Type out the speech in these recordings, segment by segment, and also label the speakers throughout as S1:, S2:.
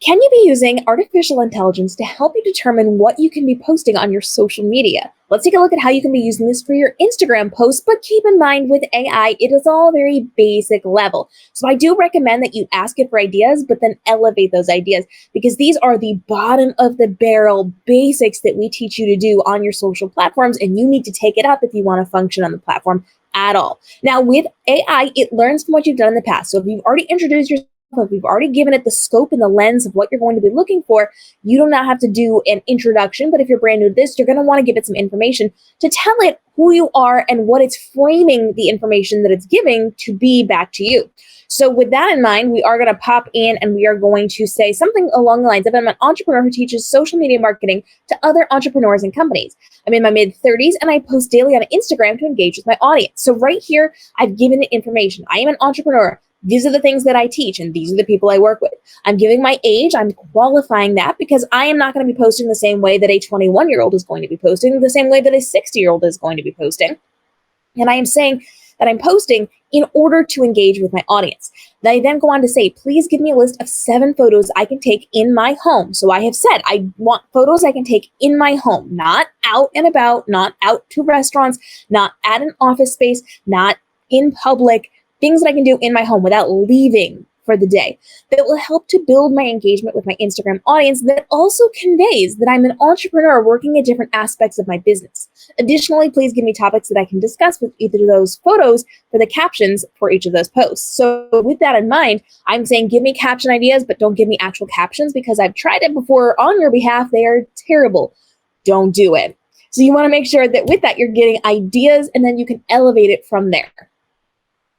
S1: Can you be using artificial intelligence to help you determine what you can be posting on your social media? Let's take a look at how you can be using this for your Instagram posts, but keep in mind with AI, it is all very basic level. So I do recommend that you ask it for ideas, but then elevate those ideas because these are the bottom of the barrel basics that we teach you to do on your social platforms, and you need to take it up if you want to function on the platform at all. Now, with AI, it learns from what you've done in the past. So if you've already introduced yourself, if we've already given it the scope and the lens of what you're going to be looking for, you do not have to do an introduction. But if you're brand new to this, you're going to want to give it some information to tell it who you are and what it's framing the information that it's giving to be back to you. So with that in mind, we are going to pop in and we are going to say something along the lines of, I'm an entrepreneur who teaches social media marketing to other entrepreneurs and companies. I'm in my mid-30s and I post daily on Instagram to engage with my audience. So right here, I've given it information. I am an entrepreneur. These are the things that I teach, and these are the people I work with. I'm giving my age. I'm qualifying that because I am not going to be posting the same way that a 21-year-old is going to be posting, the same way that a 60-year-old is going to be posting. And I am saying that I'm posting in order to engage with my audience. I then go on to say, please give me a list of 7 photos I can take in my home. So I have said, I want photos I can take in my home, not out and about, not out to restaurants, not at an office space, not in public, things that I can do in my home without leaving for the day that will help to build my engagement with my Instagram audience that also conveys that I'm an entrepreneur working at different aspects of my business. Additionally, please give me topics that I can discuss with either of those photos for the captions for each of those posts. So with that in mind, I'm saying give me caption ideas, but don't give me actual captions because I've tried it before on your behalf. They are terrible. Don't do it. So you want to make sure that with that, you're getting ideas and then you can elevate it from there.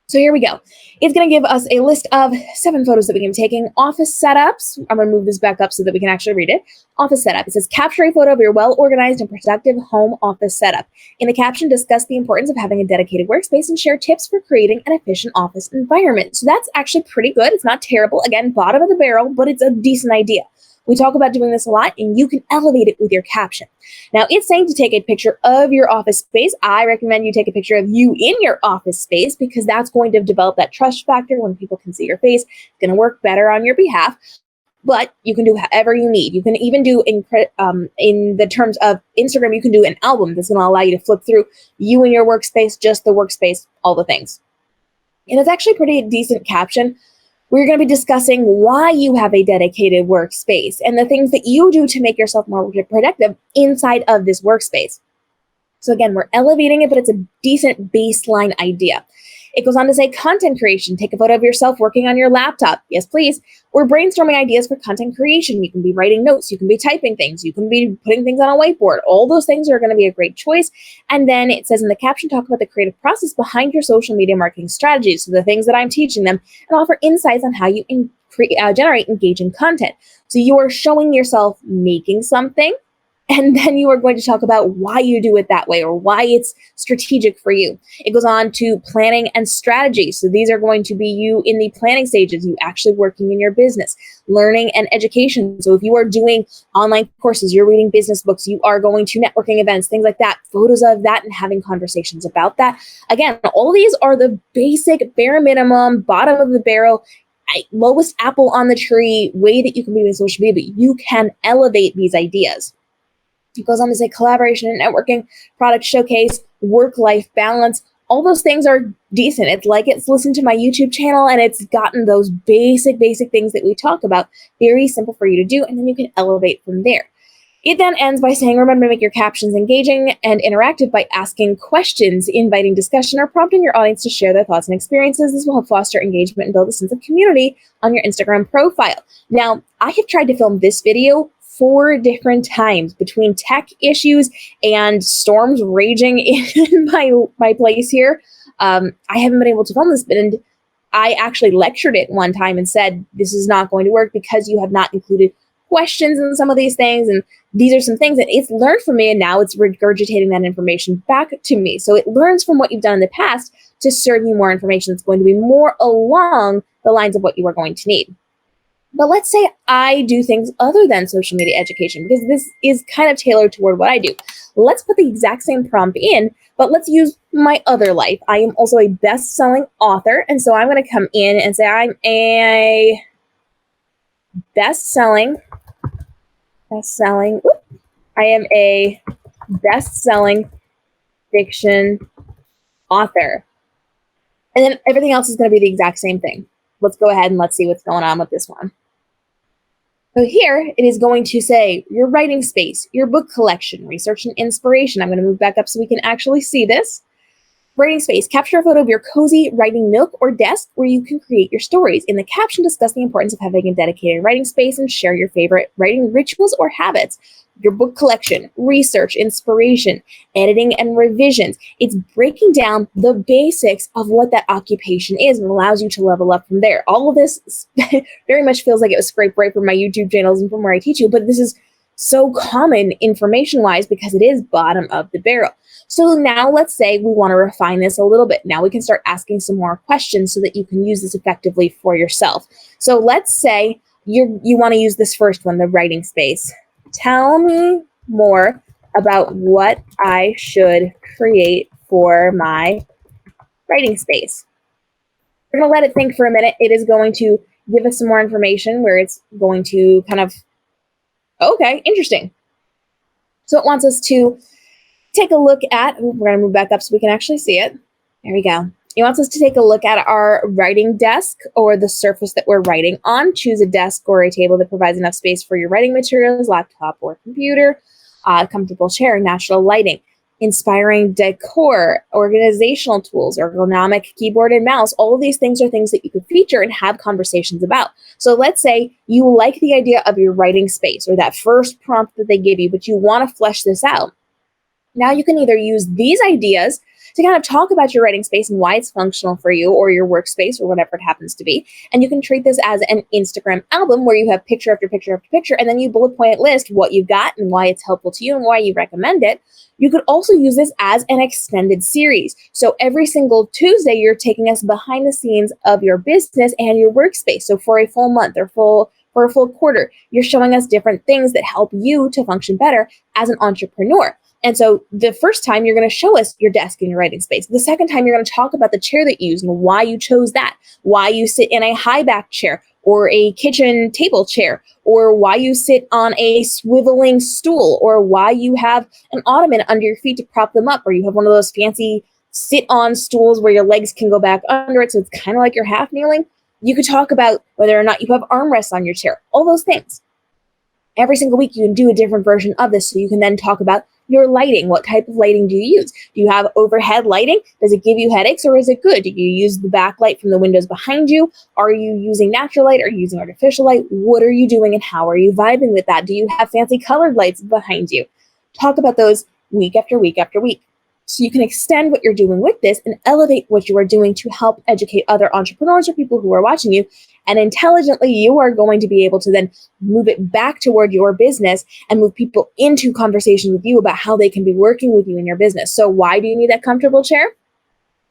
S1: So here we go. It's going to give us a list of 7 photos that we can be taking. Office setups. I'm going to move this back up so that we can actually read it. Office setup. It says, capture a photo of your well-organized and productive home office setup. In the caption, discuss the importance of having a dedicated workspace and share tips for creating an efficient office environment. So that's actually pretty good. It's not terrible. Again, bottom of the barrel, but it's a decent idea. We talk about doing this a lot, and you can elevate it with your caption. Now, it's saying to take a picture of your office space. I recommend you take a picture of you in your office space because that's going to develop that trust factor. When people can see your face, it's going to work better on your behalf. But you can do however you need. You can even do, in the terms of Instagram, you can do an album that's going to allow you to flip through you in your workspace, just the workspace, all the things. And it's actually a pretty decent caption. We're going to be discussing why you have a dedicated workspace and the things that you do to make yourself more productive inside of this workspace. So again, we're elevating it, but it's a decent baseline idea. It goes on to say content creation. Take a photo of yourself working on your laptop. Yes, please. We're brainstorming ideas for content creation. You can be writing notes. You can be typing things. You can be putting things on a whiteboard. All those things are going to be a great choice. And then it says in the caption, talk about the creative process behind your social media marketing strategies. So the things that I'm teaching them and offer insights on how you generate engaging content. So you are showing yourself making something. And then you are going to talk about why you do it that way or why it's strategic for you. It goes on to planning and strategy. So these are going to be you in the planning stages, you actually working in your business, learning and education. So if you are doing online courses, you're reading business books, you are going to networking events, things like that, photos of that and having conversations about that. Again, all these are the basic bare minimum, bottom of the barrel, lowest apple on the tree way that you can be with social media, but you can elevate these ideas. It goes on to say collaboration and networking, product showcase, work-life balance. All those things are decent. It's like it's listened to my YouTube channel and it's gotten those basic things that we talk about. Very simple for you to do, and then you can elevate from there. It then ends by saying, remember to make your captions engaging and interactive by asking questions, inviting discussion, or prompting your audience to share their thoughts and experiences. This will help foster engagement and build a sense of community on your Instagram profile. Now, I have tried to film this video 4 different times between tech issues and storms raging in my place here. I haven't been able to film this, and I actually lectured it one time and said, this is not going to work because you have not included questions in some of these things. And these are some things that it's learned from me, and now it's regurgitating that information back to me. So it learns from what you've done in the past to serve you more information that's going to be more along the lines of what you are going to need. But let's say I do things other than social media education, because this is kind of tailored toward what I do. Let's put the exact same prompt in, but let's use my other life. I am also a best-selling author, and so I'm going to come in and say I'm a best-selling, I am a best-selling fiction author. And then everything else is going to be the exact same thing. Let's go ahead and let's see what's going on with this one. So here it is going to say your writing space, your book collection, research and inspiration. I'm going to move back up so we can actually see this. Writing space, capture a photo of your cozy writing nook or desk where you can create your stories. In the caption, discuss the importance of having a dedicated writing space and share your favorite writing rituals or habits. Your book collection, research, inspiration, editing, and revisions. It's breaking down the basics of what that occupation is and allows you to level up from there. All of this very much feels like it was scraped right from my YouTube channels and from where I teach you, but this is so common information-wise because it is bottom of the barrel. So now let's say we want to refine this a little bit. Now we can start asking some more questions so that you can use this effectively for yourself. So let's say you want to use this first one, the writing space. Tell me more about what I should create for my writing space. We're going to let it think for a minute. It is going to give us some more information where it's going to kind of, okay, interesting. So it wants us to take a look at, we're going to move back up so we can actually see it. There we go. It wants us to take a look at our writing desk or the surface that we're writing on. Choose a desk or a table that provides enough space for your writing materials, laptop or computer, comfortable chair, natural lighting, inspiring decor, organizational tools, ergonomic keyboard and mouse. All of these things are things that you could feature and have conversations about. So let's say you like the idea of your writing space or that first prompt that they give you, but you want to flesh this out. Now you can either use these ideas to kind of talk about your writing space and why it's functional for you or your workspace or whatever it happens to be. And you can treat this as an Instagram album where you have picture after picture after picture, and then you bullet point list what you've got and why it's helpful to you and why you recommend it. You could also use this as an extended series. So every single Tuesday, you're taking us behind the scenes of your business and your workspace. So for a full month or for a full quarter, you're showing us different things that help you to function better as an entrepreneur. And so the first time you're going to show us your desk and your writing space. The second time you're going to talk about the chair that you use and why you chose that, why you sit in a high back chair or a kitchen table chair, or why you sit on a swiveling stool, or why you have an ottoman under your feet to prop them up, or you have one of those fancy sit-on stools where your legs can go back under it, so it's kind of like you're half kneeling. You could talk about whether or not you have armrests on your chair, all those things. Every single week you can do a different version of this, so you can then talk about your lighting. What type of lighting do you use? Do you have overhead lighting? Does it give you headaches or is it good? Do you use the backlight from the windows behind you? Are you using natural light? Are you using artificial light? What are you doing and how are you vibing with that? Do you have fancy colored lights behind you? Talk about those week after week after week. So you can extend what you're doing with this and elevate what you are doing to help educate other entrepreneurs or people who are watching you. And intelligently, you are going to be able to then move it back toward your business and move people into conversations with you about how they can be working with you in your business. So why do you need that comfortable chair?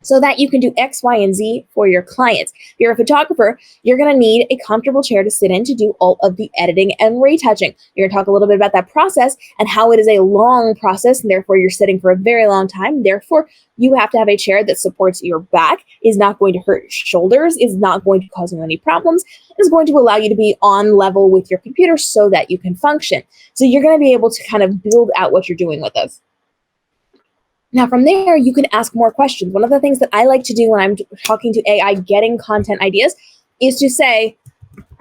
S1: So that you can do X, Y, and Z for your clients. If you're a photographer, you're going to need a comfortable chair to sit in to do all of the editing and retouching. You're going to talk a little bit about that process and how it is a long process, and therefore you're sitting for a very long time. Therefore, you have to have a chair that supports your back, is not going to hurt your shoulders, is not going to cause you any problems, is going to allow you to be on level with your computer so that you can function. So you're going to be able to kind of build out what you're doing with this. Now, from there, you can ask more questions. One of the things that I like to do when I'm talking to AI, getting content ideas, is to say,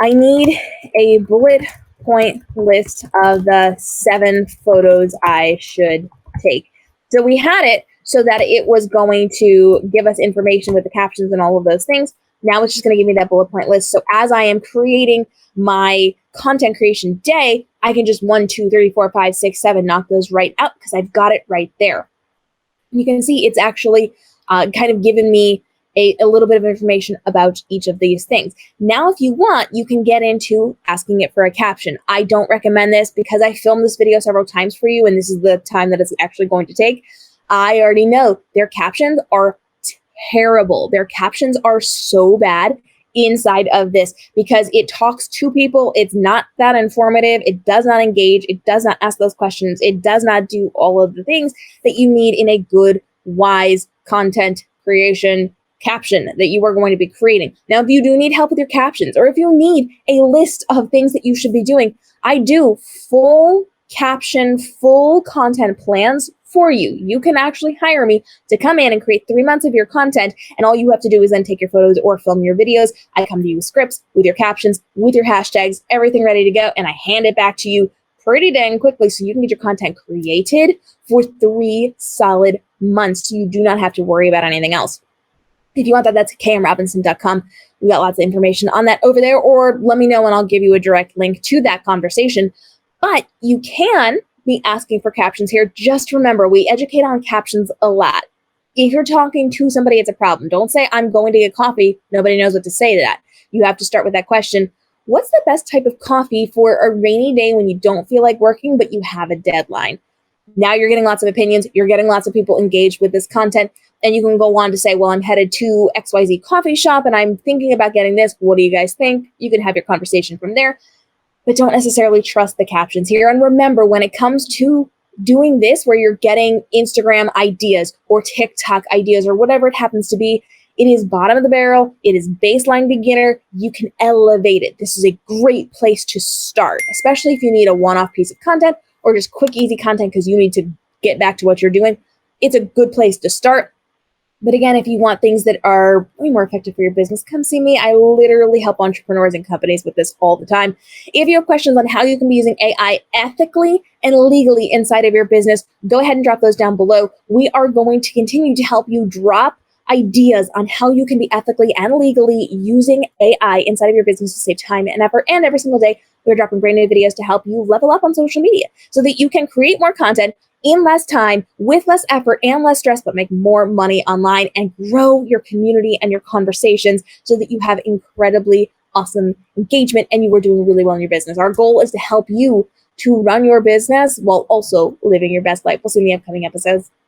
S1: I need a bullet point list of the 7 photos I should take. So we had it so that it was going to give us information with the captions and all of those things. Now it's just going to give me that bullet point list. So as I am creating my content creation day, I can just 1, 2, 3, 4, 5, 6, 7, knock those right out because I've got it right there. You can see it's actually kind of given me a little bit of information about each of these things. Now, if you want, you can get into asking it for a caption. I don't recommend this because I filmed this video several times for you, and this is the time that it's actually going to take. I already know their captions are terrible. Their captions are so bad inside of this because it talks to people. It's not that informative. It does not engage. It does not ask those questions. It does not do all of the things that you need in a good, wise content creation caption that you are going to be creating. Now, if you do need help with your captions, or if you need a list of things that you should be doing, I do full caption, full content plans for you. You can actually hire me to come in and create 3 months of your content, and all you have to do is then take your photos or film your videos. I come to you with scripts, with your captions, with your hashtags, everything ready to go, and I hand it back to you pretty dang quickly so you can get your content created for 3 solid months so you do not have to worry about anything else. If you want that, that's kmrobinson.com. We got lots of information on that over there, or let me know and I'll give you a direct link to that conversation. But you can be asking for captions here. Just remember, we educate on captions a lot. If you're talking to somebody, it's a problem. Don't say, I'm going to get coffee. Nobody knows what to say to that. You have to start with that question. What's the best type of coffee for a rainy day when you don't feel like working, but you have a deadline? Now you're getting lots of opinions. You're getting lots of people engaged with this content. And you can go on to say, well, I'm headed to XYZ coffee shop and I'm thinking about getting this. What do you guys think? You can have your conversation from there, but don't necessarily trust the captions here. And remember, when it comes to doing this, where you're getting Instagram ideas or TikTok ideas or whatever it happens to be, it is bottom of the barrel. It is baseline beginner. You can elevate it. This is a great place to start, especially if you need a one-off piece of content or just quick, easy content because you need to get back to what you're doing. It's a good place to start. But again, if you want things that are way more effective for your business, come see me. I literally help entrepreneurs and companies with this all the time. If you have questions on how you can be using AI ethically and legally inside of your business, go ahead and drop those down below. We are going to continue to help you drop ideas on how you can be ethically and legally using AI inside of your business to save time and effort. And every single day, we're dropping brand new videos to help you level up on social media so that you can create more content in less time, with less effort and less stress, but make more money online and grow your community and your conversations so that you have incredibly awesome engagement and you are doing really well in your business. Our goal is to help you to run your business while also living your best life. We'll see you in the upcoming episodes.